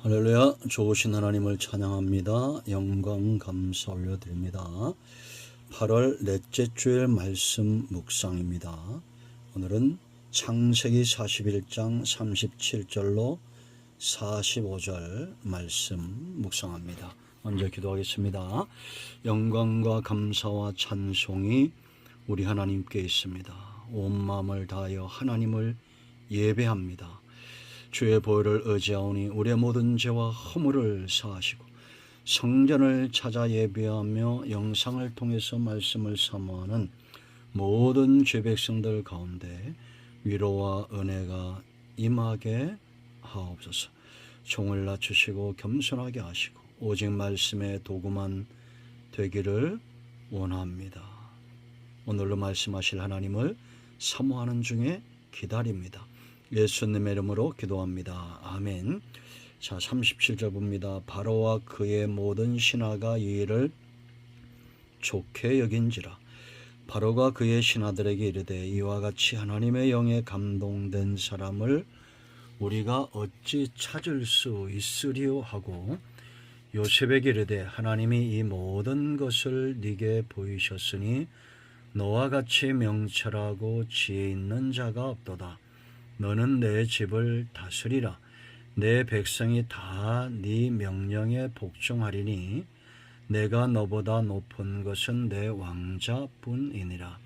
할렐루야. 좋으신 하나님을 찬양합니다. 영광 감사 올려드립니다. 8월 넷째 주일 말씀 묵상입니다. 오늘은 창세기 41장 37절로 45절 말씀 묵상합니다. 먼저 기도하겠습니다. 영광과 감사와 찬송이 우리 하나님께 있습니다. 온 마음을 다하여 하나님을 예배합니다. 주의 보혈을 의지하오니 우리의 모든 죄와 허물을 사하시고 성전을 찾아 예배하며 영상을 통해서 말씀을 사모하는 모든 죄 백성들 가운데 위로와 은혜가 임하게 하옵소서. 종을 낮추시고 겸손하게 하시고 오직 말씀의 도구만 되기를 원합니다. 오늘로 말씀하실 하나님을 사모하는 중에 기다립니다. 예수님의 이름으로 기도합니다. 아멘. 자, 37절 봅니다. 바로와 그의 모든 신하가 이 일을 좋게 여긴지라. 바로가 그의 신하들에게 이르되 이와 같이 하나님의 영에 감동된 사람을 우리가 어찌 찾을 수 있으리요 하고 요셉에게 이르되 하나님이 이 모든 것을 네게 보이셨으니 너와 같이 명철하고 지혜 있는 자가 없도다. 너는 내 집을 다스리라. 내 백성이 다 네 명령에 복종하리니 내가 너보다 높은 것은 내 왕자뿐이니라.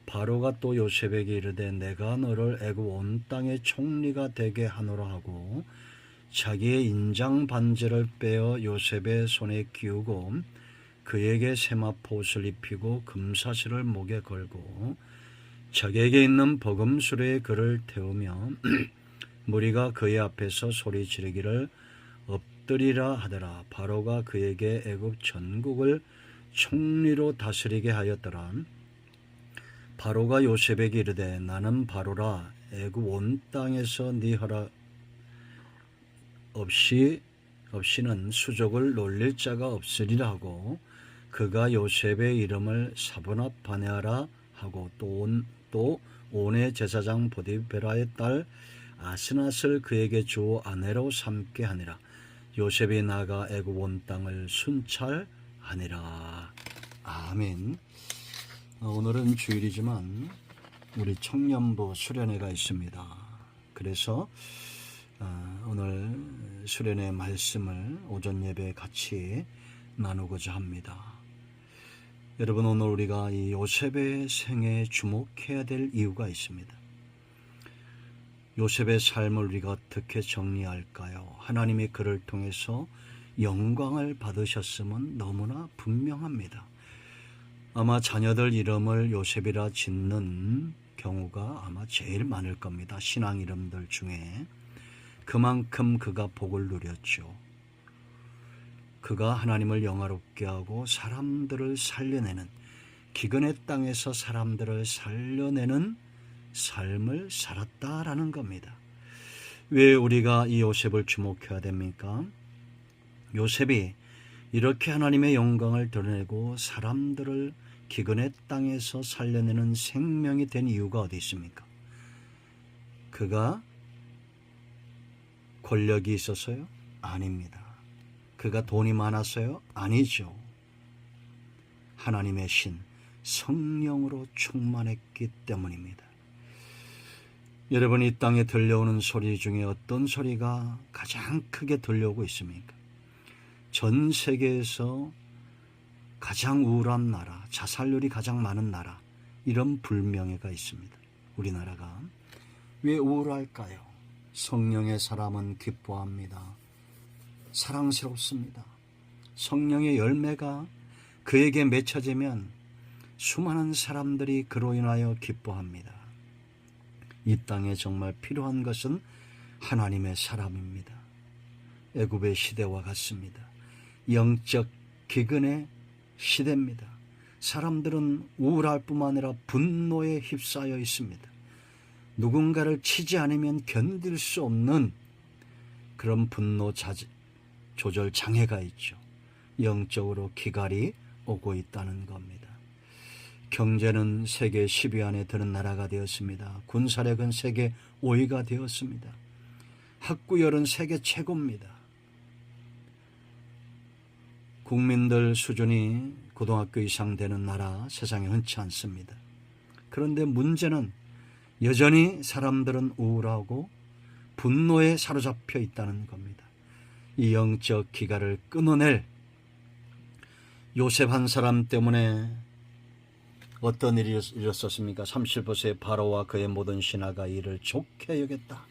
바로가 또 요셉에게 이르되 내가 너를 애굽 온 땅의 총리가 되게 하노라 하고 자기의 인장 반지를 빼어 요셉의 손에 끼우고 그에게 세마포옷을 입히고 금사슬을 목에 걸고 자기에게 있는 버금수레에 그를 태우며 무리가 그의 앞에서 소리 지르기를 엎드리라 하더라. 바로가 그에게 애굽 전국을 총리로 다스리게 하였더라. 바로가 요셉에게 이르되 나는 바로라. 애굽 온 땅에서 네 허락 없이는 수족을 놀릴 자가 없으리라 하고 그가 요셉의 이름을 사브낫 바네아라 하고 또 온의 제사장 보디베라의 딸 아스낫을 그에게 주 아내로 삼게 하니라. 요셉이 나가 애굽 온 땅을 순찰하니라. 아멘. 오늘은 주일이지만 우리 청년부 수련회가 있습니다. 그래서 오늘 수련회 말씀을 오전 예배에 같이 나누고자 합니다. 여러분, 오늘 우리가 이 요셉의 생애에 주목해야 될 이유가 있습니다. 요셉의 삶을 우리가 어떻게 정리할까요? 하나님이 그를 통해서 영광을 받으셨음은 너무나 분명합니다. 아마 자녀들 이름을 요셉이라 짓는 경우가 아마 제일 많을 겁니다. 신앙 이름들 중에. 그만큼 그가 복을 누렸죠. 그가 하나님을 영화롭게 하고 사람들을 살려내는, 기근의 땅에서 사람들을 살려내는 삶을 살았다라는 겁니다. 왜 우리가 이 요셉을 주목해야 됩니까? 요셉이 이렇게 하나님의 영광을 드러내고 사람들을 기근의 땅에서 살려내는 생명이 된 이유가 어디 있습니까? 그가 권력이 있어서요? 아닙니다. 그가 돈이 많았어요? 아니죠. 하나님의 신, 성령으로 충만했기 때문입니다. 여러분, 이 땅에 들려오는 소리 중에 어떤 소리가 가장 크게 들려오고 있습니까? 전 세계에서 가장 우울한 나라, 자살률이 가장 많은 나라, 이런 불명예가 있습니다. 우리나라가. 왜 우울할까요? 성령의 사람은 기뻐합니다. 사랑스럽습니다. 성령의 열매가 그에게 맺혀지면 수많은 사람들이 그로 인하여 기뻐합니다. 이 땅에 정말 필요한 것은 하나님의 사람입니다. 애굽의 시대와 같습니다. 영적 기근의 시대입니다. 사람들은 우울할 뿐만 아니라 분노에 휩싸여 있습니다. 누군가를 치지 않으면 견딜 수 없는 그런 분노 조절 장애가 있죠. 영적으로 기갈이 오고 있다는 겁니다. 경제는 세계 10위 안에 드는 나라가 되었습니다. 군사력은 세계 5위가 되었습니다. 학구열은 세계 최고입니다. 국민들 수준이 고등학교 이상 되는 나라 세상에 흔치 않습니다. 그런데 문제는 여전히 사람들은 우울하고 분노에 사로잡혀 있다는 겁니다. 이 영적 기가를 끊어낼 요셉 한 사람 때문에 어떤 일이 일었었습니까? 30%의 바로와 그의 모든 신하가 이를 좋게 여겼다.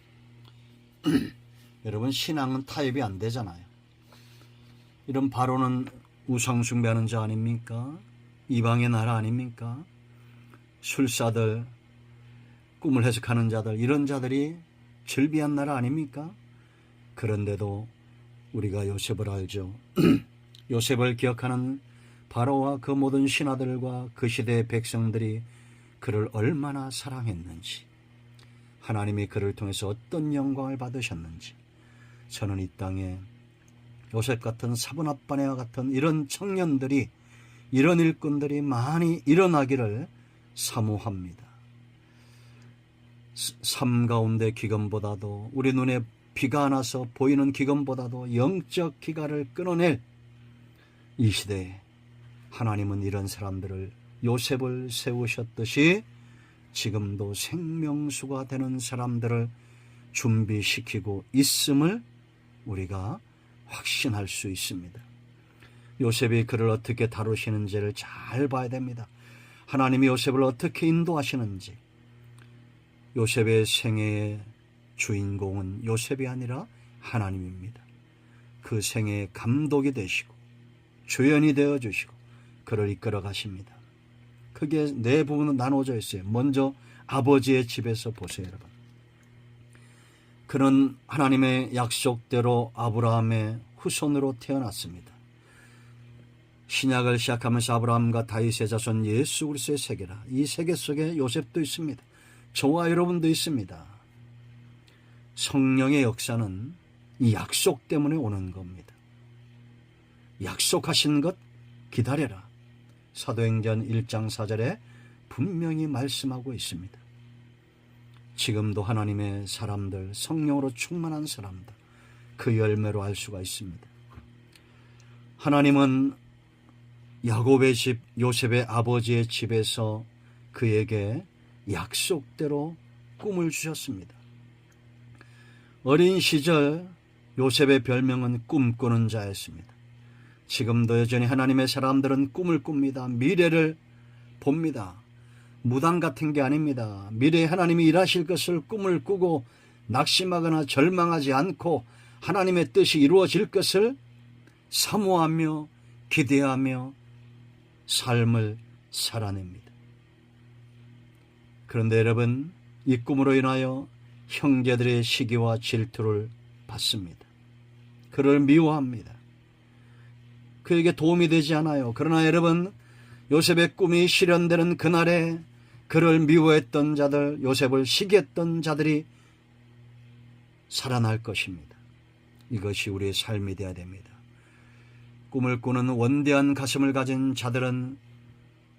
여러분, 신앙은 타협이 안 되잖아요. 이런 바로는 우상 숭배하는 자 아닙니까? 이방의 나라 아닙니까? 술사들, 꿈을 해석하는 자들, 이런 자들이 즐비한 나라 아닙니까? 그런데도 우리가 요셉을 알죠. 요셉을 기억하는 바로와 그 모든 신하들과 그 시대의 백성들이 그를 얼마나 사랑했는지, 하나님이 그를 통해서 어떤 영광을 받으셨는지, 저는 이 땅에 요셉 같은 사분합반야와 같은 이런 청년들이, 이런 일꾼들이 많이 일어나기를 사모합니다. 삶 가운데 기근보다도, 우리 눈에 비가 안 와서 보이는 기근보다도 영적 기가를 끊어낼 이 시대에 하나님은 이런 사람들을, 요셉을 세우셨듯이 지금도 생명수가 되는 사람들을 준비시키고 있음을 우리가 확신할 수 있습니다. 요셉이 그를 어떻게 다루시는지를 잘 봐야 됩니다. 하나님이 요셉을 어떻게 인도하시는지. 요셉의 생애의 주인공은 요셉이 아니라 하나님입니다. 그 생애의 감독이 되시고 주연이 되어주시고 그를 이끌어 가십니다. 크게 네 부분으로 나눠져 있어요. 먼저 아버지의 집에서 보세요, 여러분. 그는 하나님의 약속대로 아브라함의 후손으로 태어났습니다. 신약을 시작하면서 아브라함과 다윗의 자손 예수 그리스도의 세계라. 이 세계 속에 요셉도 있습니다. 저와 여러분도 있습니다. 성령의 역사는 이 약속 때문에 오는 겁니다. 약속하신 것 기다려라. 사도행전 1장 4절에 분명히 말씀하고 있습니다. 지금도 하나님의 사람들, 성령으로 충만한 사람들, 그 열매로 알 수가 있습니다. 하나님은 야곱의 집, 요셉의 아버지의 집에서 그에게 약속대로 꿈을 주셨습니다. 어린 시절 요셉의 별명은 꿈꾸는 자였습니다. 지금도 여전히 하나님의 사람들은 꿈을 꿉니다. 미래를 봅니다. 무당 같은 게 아닙니다. 미래에 하나님이 일하실 것을 꿈을 꾸고 낙심하거나 절망하지 않고 하나님의 뜻이 이루어질 것을 사모하며 기대하며 삶을 살아냅니다. 그런데 여러분, 이 꿈으로 인하여 형제들의 시기와 질투를 받습니다. 그를 미워합니다. 그에게 도움이 되지 않아요. 그러나 여러분, 요셉의 꿈이 실현되는 그날에 그를 미워했던 자들, 요셉을 시기했던 자들이 살아날 것입니다. 이것이 우리의 삶이 되어야 됩니다. 꿈을 꾸는 원대한 가슴을 가진 자들은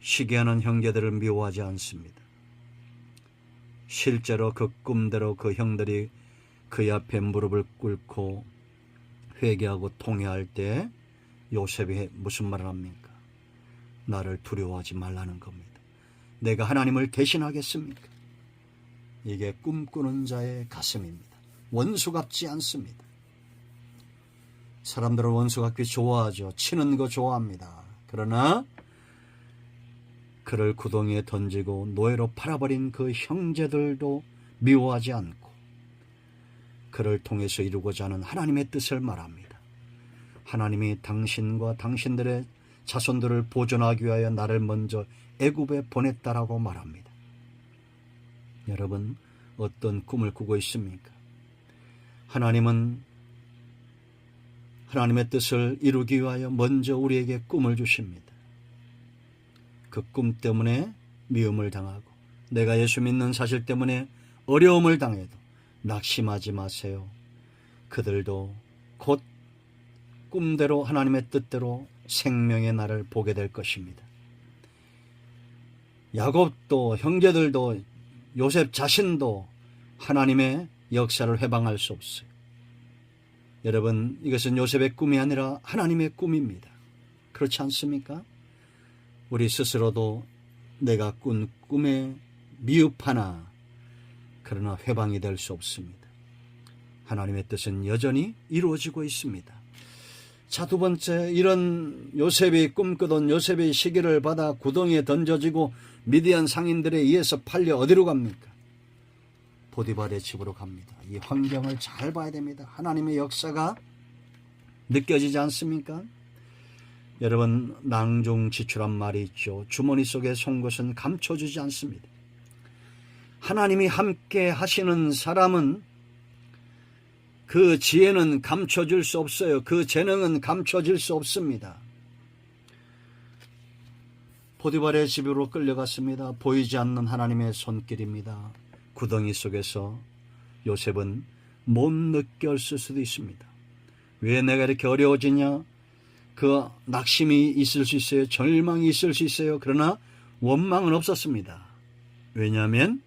시기하는 형제들을 미워하지 않습니다. 실제로 그 꿈대로 그 형들이 그의 앞에 무릎을 꿇고 회개하고 통회할 때 요셉이 무슨 말을 합니까? 나를 두려워하지 말라는 겁니다. 내가 하나님을 대신하겠습니까? 이게 꿈꾸는 자의 가슴입니다. 원수 같지 않습니다. 사람들은 원수 같기 좋아하죠. 치는 거 좋아합니다. 그러나 그를 구덩이에 던지고 노예로 팔아버린 그 형제들도 미워하지 않고 그를 통해서 이루고자 하는 하나님의 뜻을 말합니다. 하나님이 당신과 당신들의 자손들을 보존하기 위하여 나를 먼저 애굽에 보냈다라고 말합니다. 여러분, 어떤 꿈을 꾸고 있습니까? 하나님은 하나님의 뜻을 이루기 위하여 먼저 우리에게 꿈을 주십니다. 그 꿈 때문에 미움을 당하고 내가 예수 믿는 사실 때문에 어려움을 당해도 낙심하지 마세요. 그들도 곧 꿈대로 하나님의 뜻대로 생명의 날을 보게 될 것입니다. 야곱도 형제들도 요셉 자신도 하나님의 역사를 회방할 수 없어요. 여러분, 이것은 요셉의 꿈이 아니라 하나님의 꿈입니다. 그렇지 않습니까? 우리 스스로도 내가 꾼 꿈에 미흡하나 그러나 회방이 될 수 없습니다. 하나님의 뜻은 여전히 이루어지고 있습니다. 자, 두 번째, 이런 요셉이 꿈꾸던 요셉의 시기를 받아 구덩이에 던져지고 미디안 상인들에 의해서 팔려 어디로 갑니까? 보디발의 집으로 갑니다. 이 환경을 잘 봐야 됩니다. 하나님의 역사가 느껴지지 않습니까? 여러분, 낭종지출한 말이 있죠. 주머니 속에 송곳은 감춰주지 않습니다. 하나님이 함께 하시는 사람은 그 지혜는 감춰질 수 없어요. 그 재능은 감춰질 수 없습니다. 보디발의 집으로 끌려갔습니다. 보이지 않는 하나님의 손길입니다. 구덩이 속에서 요셉은 못 느꼈을 수도 있습니다. 왜 내가 이렇게 어려워지냐? 그 낙심이 있을 수 있어요. 절망이 있을 수 있어요. 그러나 원망은 없었습니다. 왜냐하면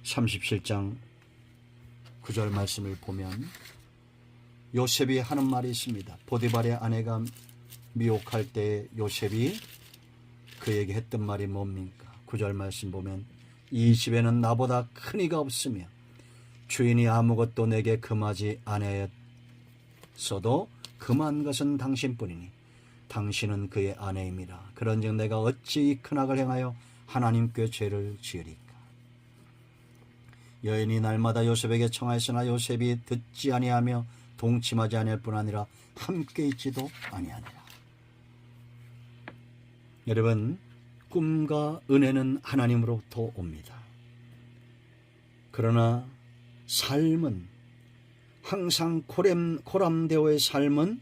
37장 9절 말씀을 보면 요셉이 하는 말이 있습니다. 보디발의 아내가 미혹할 때 요셉이 그에게 했던 말이 뭡니까? 9절 말씀 보면 이 집에는 나보다 큰 이가 없으며 주인이 아무것도 내게 금하지 아니하였어도 금한 것은 당신뿐이니 당신은 그의 아내임이라. 그런즉 내가 어찌 이 큰 악을 행하여 하나님께 죄를 지으리까. 여인이 날마다 요셉에게 청하였으나 요셉이 듣지 아니하며 동침하지 아니할 뿐 아니라 함께 있지도 아니하니라. 여러분, 꿈과 은혜는 하나님으로부터 옵니다. 그러나 삶은 항상 코람데오의 삶은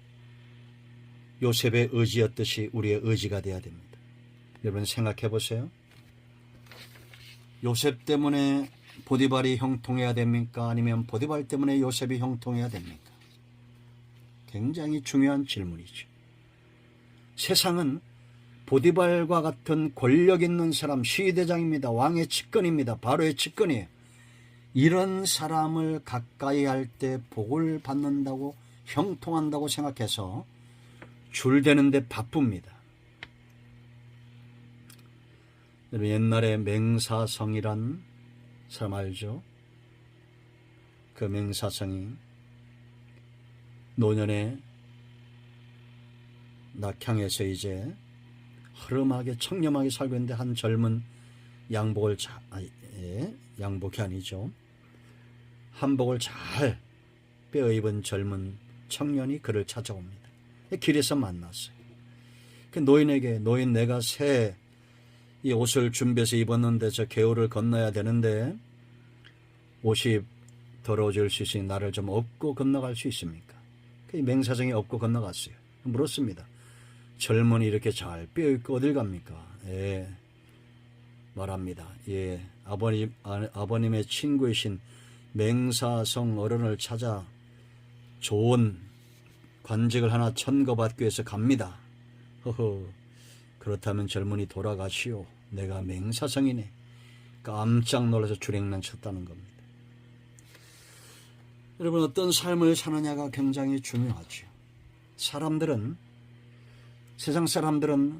요셉의 의지였듯이 우리의 의지가 되어야 됩니다. 여러분 생각해 보세요. 요셉 때문에 보디발이 형통해야 됩니까? 아니면 보디발 때문에 요셉이 형통해야 됩니까? 굉장히 중요한 질문이죠. 세상은 보디발과 같은 권력 있는 사람, 시위대장입니다. 왕의 측근입니다. 바로의 측근이에요. 이런 사람을 가까이 할 때 복을 받는다고 형통한다고 생각해서 줄대는데 바쁩니다. 여러분 옛날에 맹사성이란 사람 알죠? 그 맹사성이 노년에 낙향에서 이제 허름하게 청렴하게 살고 있는데 한 젊은 양복이 아니죠. 한복을 잘 빼어입은 젊은 청년이 그를 찾아옵니다. 길에서 만났어요. 그 노인에게 노인 내가 새 이 옷을 준비해서 입었는데 저 개울을 건너야 되는데 옷이 더러워질 수 있으니 나를 좀 업고 건너갈 수 있습니까? 그 맹사성이 업고 건너갔어요. 물었습니다. 젊은이 이렇게 잘 빼어입고 어딜 갑니까? 예, 말합니다. 예, 아버님의 친구이신 맹사성 어른을 찾아 좋은 관직을 하나 천거받기 위해서 갑니다. 허허. 그렇다면 젊은이 돌아가시오. 내가 맹사성이네. 깜짝 놀라서 주랭랑 쳤다는 겁니다. 여러분 어떤 삶을 사느냐가 굉장히 중요하죠. 세상 사람들은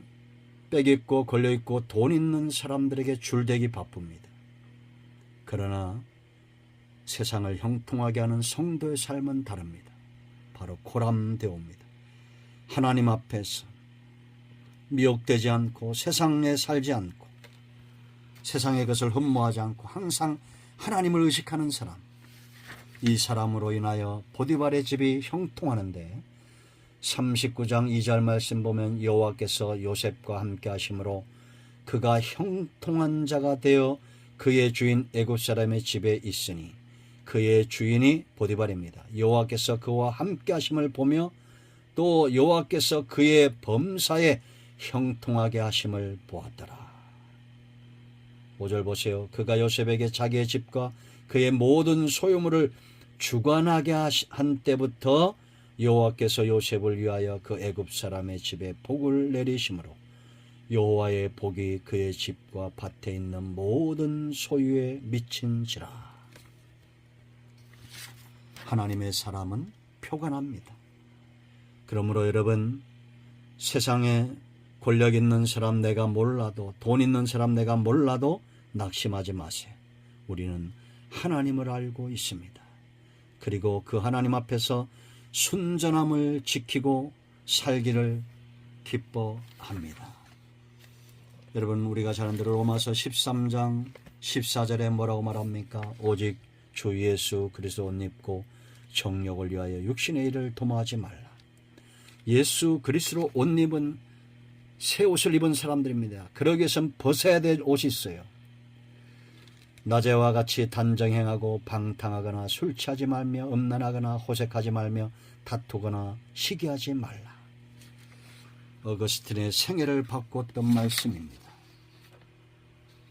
빽있고 걸려있고 돈 있는 사람들에게 줄대기 바쁩니다. 그러나 세상을 형통하게 하는 성도의 삶은 다릅니다. 바로 코람데오입니다. 하나님 앞에서 미혹되지 않고 세상에 살지 않고 세상의 것을 흠모하지 않고 항상 하나님을 의식하는 사람, 이 사람으로 인하여 보디발의 집이 형통하는데 39장 2절 말씀 보면 여호와께서 요셉과 함께 하심으로 그가 형통한 자가 되어 그의 주인 애굽 사람의 집에 있으니 그의 주인이 보디발입니다. 여호와께서 그와 함께 하심을 보며 또 여호와께서 그의 범사에 형통하게 하심을 보았더라. 5절 보세요. 그가 요셉에게 자기의 집과 그의 모든 소유물을 주관하게 한 때부터 여호와께서 요셉을 위하여 그 애굽 사람의 집에 복을 내리심으로 여호와의 복이 그의 집과 밭에 있는 모든 소유에 미친지라. 하나님의 사람은 표가 납니다. 그러므로 여러분 세상에 권력 있는 사람 내가 몰라도, 돈 있는 사람 내가 몰라도 낙심하지 마세요. 우리는 하나님을 알고 있습니다. 그리고 그 하나님 앞에서 순전함을 지키고 살기를 기뻐합니다. 여러분, 우리가 잘 아는 대로 로마서 13장 14절에 뭐라고 말합니까? 오직 주 예수 그리스도 옷 입고 정욕을 위하여 육신의 일을 도모하지 말라. 예수 그리스도 옷 입은 새 옷을 입은 사람들입니다. 그러기 위해서는 벗어야 될 옷이 있어요. 낮에와 같이 단정행하고 방탕하거나 술 취하지 말며 음란하거나 호색하지 말며 다투거나 시기하지 말라. 어거스틴의 생애를 바꿨던 말씀입니다.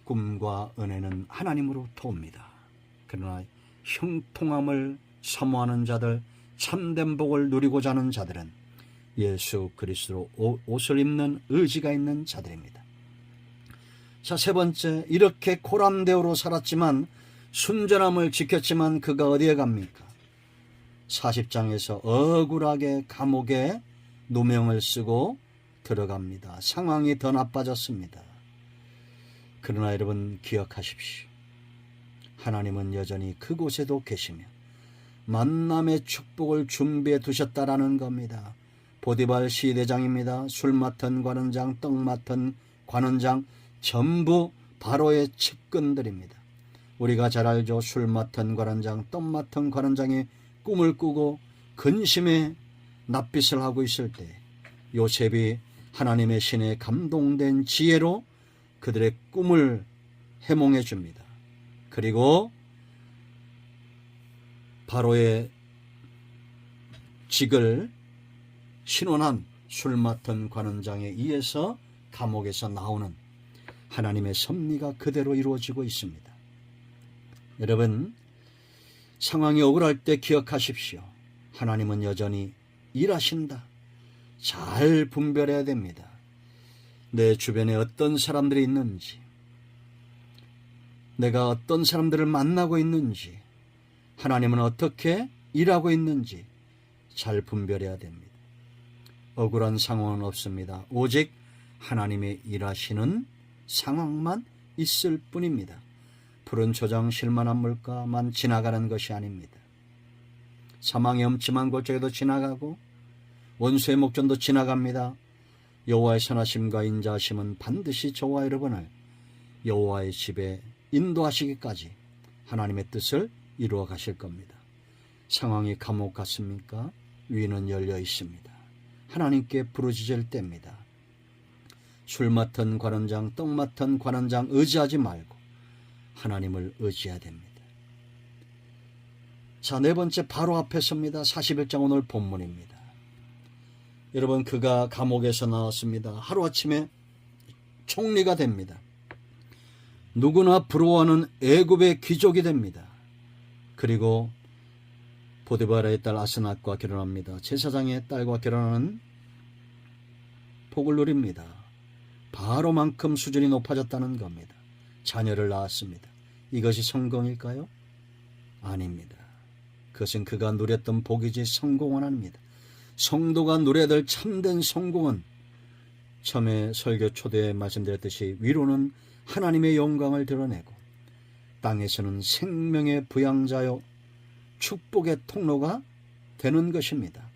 꿈과 은혜는 하나님으로부터 옵니다. 그러나 형통함을 사모하는 자들, 참된 복을 누리고자 하는 자들은 예수 그리스도 옷을 입는 의지가 있는 자들입니다. 자, 세 번째, 이렇게 고람대오로 살았지만 순전함을 지켰지만 그가 어디에 갑니까? 40장에서 억울하게 감옥에 누명을 쓰고 들어갑니다. 상황이 더 나빠졌습니다. 그러나 여러분 기억하십시오. 하나님은 여전히 그곳에도 계시며 만남의 축복을 준비해 두셨다라는 겁니다. 보디발 시대장입니다. 술 맡은 관원장, 떡 맡은 관원장, 전부 바로의 측근들입니다. 우리가 잘 알죠. 술 맡은 관원장, 떡 맡은 관원장이 꿈을 꾸고 근심에 낯빛을 하고 있을 때 요셉이 하나님의 신에 감동된 지혜로 그들의 꿈을 해몽해 줍니다. 그리고 바로의 직을 신원한 술 맡은 관원장에 의해서 감옥에서 나오는 하나님의 섭리가 그대로 이루어지고 있습니다. 여러분, 상황이 억울할 때 기억하십시오. 하나님은 여전히 일하신다. 잘 분별해야 됩니다. 내 주변에 어떤 사람들이 있는지, 내가 어떤 사람들을 만나고 있는지, 하나님은 어떻게 일하고 있는지 잘 분별해야 됩니다. 억울한 상황은 없습니다. 오직 하나님의 일하시는 상황만 있을 뿐입니다. 푸른 초장 실만한 물가만 지나가는 것이 아닙니다. 사망의 엄침한 골짜기도 지나가고 원수의 목전도 지나갑니다. 여호와의 선하심과 인자하심은 반드시 저와 여러분을 여호와의 집에 인도하시기까지 하나님의 뜻을 이루어 가실 겁니다. 상황이 감옥 같습니까? 위는 열려 있습니다. 하나님께 부르짖을 때입니다. 술 맡은 관원장, 떡 맡은 관원장 의지하지 말고 하나님을 의지해야 됩니다. 자, 네 번째 바로 앞에 섭니다. 41장 오늘 본문입니다. 여러분, 그가 감옥에서 나왔습니다. 하루아침에 총리가 됩니다. 누구나 부러워하는 애굽의 귀족이 됩니다. 그리고 보디바라의 딸 아스낫과 결혼합니다. 제사장의 딸과 결혼하는 복을 누립니다. 바로만큼 수준이 높아졌다는 겁니다. 자녀를 낳았습니다. 이것이 성공일까요? 아닙니다. 그것은 그가 누렸던 복이지 성공은 아닙니다. 성도가 누려야 될 참된 성공은 처음에 설교 초대에 말씀드렸듯이 위로는 하나님의 영광을 드러내고 땅에서는 생명의 부양자요 축복의 통로가 되는 것입니다.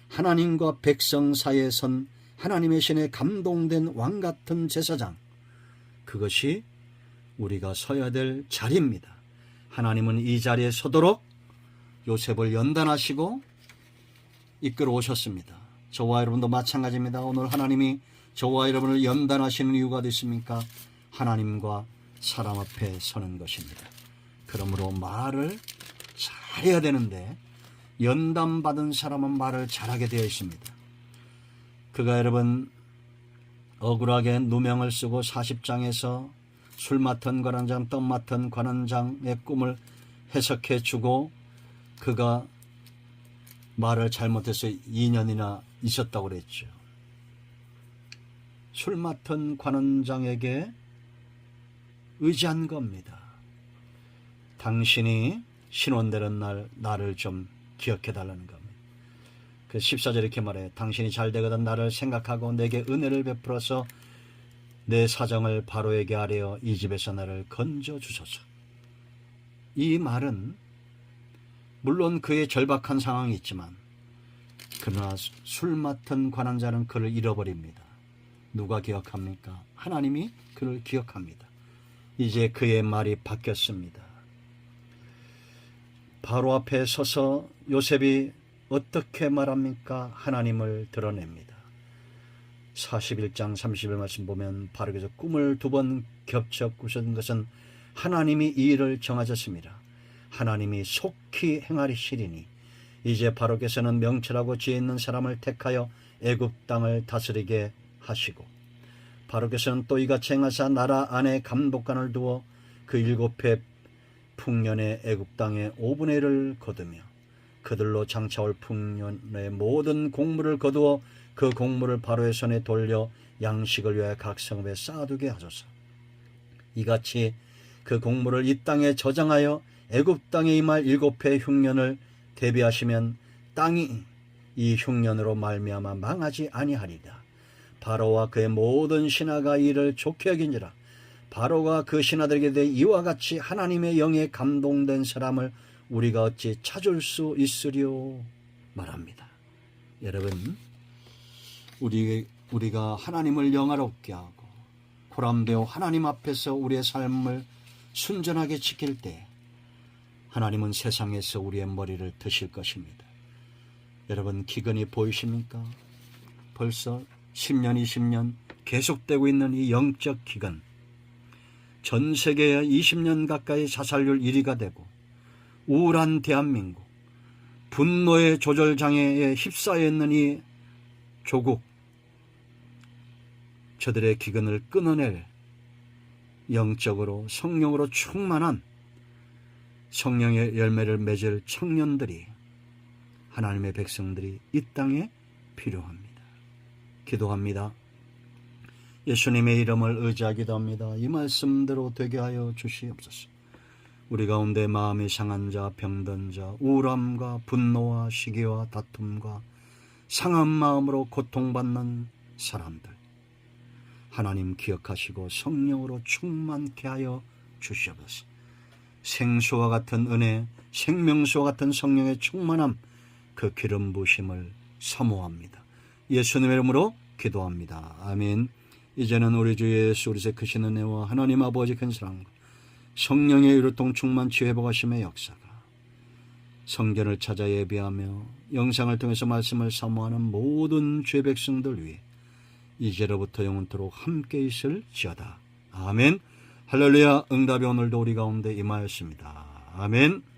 하나님과 백성 사이에 선 하나님의 신에 감동된 왕같은 제사장, 그것이 우리가 서야 될 자리입니다. 하나님은 이 자리에 서도록 요셉을 연단하시고 이끌어 오셨습니다. 저와 여러분도 마찬가지입니다. 오늘 하나님이 저와 여러분을 연단하시는 이유가 있습니까? 하나님과 사람 앞에 서는 것입니다. 그러므로 말을 잘해야 되는데 연단받은 사람은 말을 잘하게 되어 있습니다. 그가 여러분 억울하게 누명을 쓰고 40장에서 술 맡은 관원장, 떡 맡은 관원장의 꿈을 해석해 주고 그가 말을 잘못해서 2년이나 있었다고 그랬죠. 술 맡은 관원장에게 의지한 겁니다. 당신이 신원되는 날 나를 좀 기억해 달라는 겁니다. 그 14절 이렇게 말해요. 당신이 잘되거든 나를 생각하고 내게 은혜를 베풀어서 내 사정을 바로에게 아뢰어 이 집에서 나를 건져 주소서. 이 말은 물론 그의 절박한 상황이 있지만 그러나 술 맡은 관원자는 그를 잃어버립니다. 누가 기억합니까? 하나님이 그를 기억합니다. 이제 그의 말이 바뀌었습니다. 바로 앞에 서서 요셉이 어떻게 말합니까? 하나님을 드러냅니다. 41장 30절 말씀 보면 바로께서 꿈을 2번 겹쳐 꾸신 것은 하나님이 이 일을 정하셨습니다. 하나님이 속히 행하리시리니 이제 바로께서는 명철하고 지혜 있는 사람을 택하여 애굽 땅을 다스리게 하시고 바로께서는 또 이같이 행하사 나라 안에 감독관을 두어 그 7해 풍년의 애굽 땅의 5분의 1을 거두며 그들로 장차올 풍년의 모든 곡물을 거두어 그 곡물을 바로의 손에 돌려 양식을 위하여 각 성읍에 쌓아두게 하소서. 이같이 그 곡물을 이 땅에 저장하여 애굽 땅에 임할 7해 흉년을 대비하시면 땅이 이 흉년으로 말미암아 망하지 아니하리라. 바로와 그의 모든 신하가 이를 좋게 여긴지라. 바로가 그 신하들에게 대해 이와 같이 하나님의 영에 감동된 사람을 우리가 어찌 찾을 수 있으리요 말합니다. 여러분, 우리가 하나님을 영화롭게 하고 고람되어 하나님 앞에서 우리의 삶을 순전하게 지킬 때 하나님은 세상에서 우리의 머리를 드실 것입니다. 여러분, 기근이 보이십니까? 벌써 10년, 20년 계속되고 있는 이 영적 기근, 전 세계에 20년 가까이 자살률 1위가 되고 우울한 대한민국, 분노의 조절장애에 휩싸여 있는 이 조국, 저들의 기근을 끊어낼 영적으로 성령으로 충만한 성령의 열매를 맺을 청년들이, 하나님의 백성들이 이 땅에 필요합니다. 기도합니다. 예수님의 이름을 의지하기도 합니다. 이 말씀대로 되게 하여 주시옵소서. 우리 가운데 마음이 상한 자, 병든 자, 우울함과 분노와 시기와 다툼과 상한 마음으로 고통받는 사람들, 하나님 기억하시고 성령으로 충만케 하여 주시옵소서. 생수와 같은 은혜, 생명수와 같은 성령의 충만함, 그 기름 부으심을 사모합니다. 예수님의 이름으로 기도합니다. 아멘. 이제는 우리 주 예수 그리스도의 크신 은혜와 하나님 아버지 큰 사랑과 성령의 유로통 충만치 회복하심의 역사가 성전을 찾아 예배하며 영상을 통해서 말씀을 사모하는 모든 죄 백성들 위해 이제로부터 영원토록 함께 있을지어다. 아멘. 할렐루야. 응답이 오늘도 우리 가운데 임하였습니다. 아멘.